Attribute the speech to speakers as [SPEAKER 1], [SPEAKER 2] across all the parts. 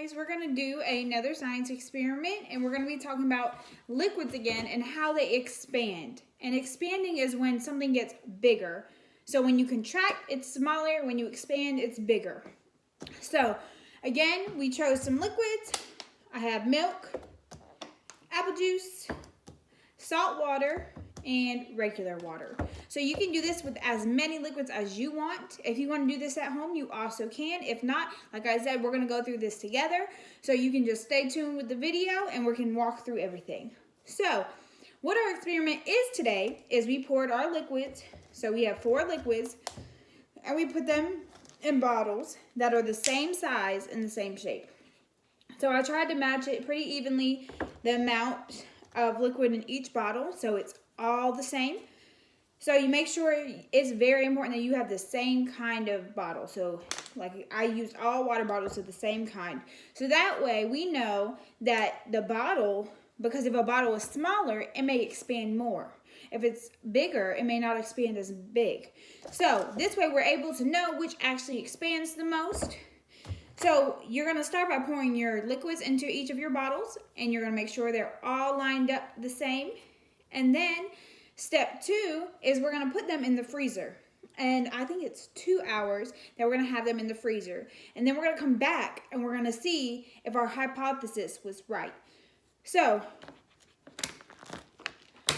[SPEAKER 1] guys, we're going to do another science experiment, and we're going to be talking about liquids again and how they expand. And expanding is when something gets bigger. So when you contract, it's smaller. When you expand, it's bigger. So again, we chose some liquids. I have milk, apple juice, salt water, and regular water. So you can do this with as many liquids as you want. If you want to do this at home, you also can. If not, like I said, we're going to go through this together. So you can just stay tuned with the video and we can walk through everything. So what our experiment is today is we poured our liquids. So we have 4 liquids and we put them in bottles that are the same size and the same shape. So I tried to match it pretty evenly, the amount of liquid in each bottle, so it's all the same. So you make sure, it's very important that you have the same kind of bottle. So like I used all water bottles of the same kind. So that way we know that the bottle, because if a bottle is smaller, it may expand more. If it's bigger, it may not expand as big. So this way we're able to know which actually expands the most. So you're going to start by pouring your liquids into each of your bottles, and you're going to make sure they're all lined up the same. And then step 2 is we're going to put them in the freezer. And I think it's 2 hours that we're going to have them in the freezer. And then we're going to come back and we're going to see if our hypothesis was right. So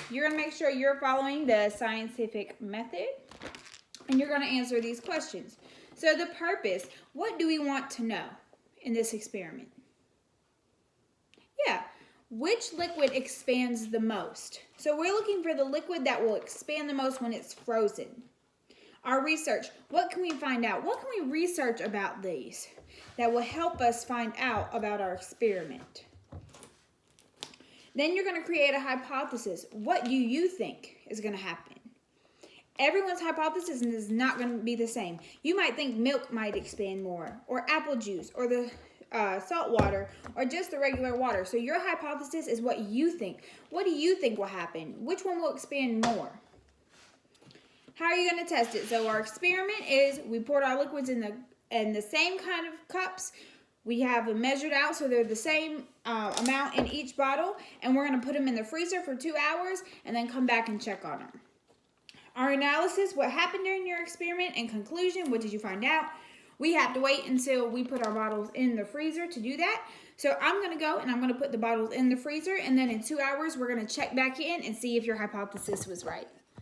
[SPEAKER 1] you're going to make sure you're following the scientific method, and you're going to answer these questions. So the purpose, what do we want to know in this experiment? Yeah, which liquid expands the most? So we're looking for the liquid that will expand the most when it's frozen. Our research, what can we find out? What can we research about these that will help us find out about our experiment? Then you're going to create a hypothesis. What do you think is going to happen? Everyone's hypothesis is not going to be the same. You might think milk might expand more, or apple juice, or the salt water, or just the regular water. So your hypothesis is what you think. What do you think will happen? Which one will expand more? How are you going to test it? So our experiment is we poured our liquids in the same kind of cups. We have them measured out so they're the same amount in each bottle, and we're going to put them in the freezer for 2 hours and then come back and check on them. Our analysis, what happened during your experiment, and conclusion, what did you find out? We have to wait until we put our bottles in the freezer to do that. So I'm going to go and I'm going to put the bottles in the freezer, and then in 2 hours we're going to check back in and see if your hypothesis was right.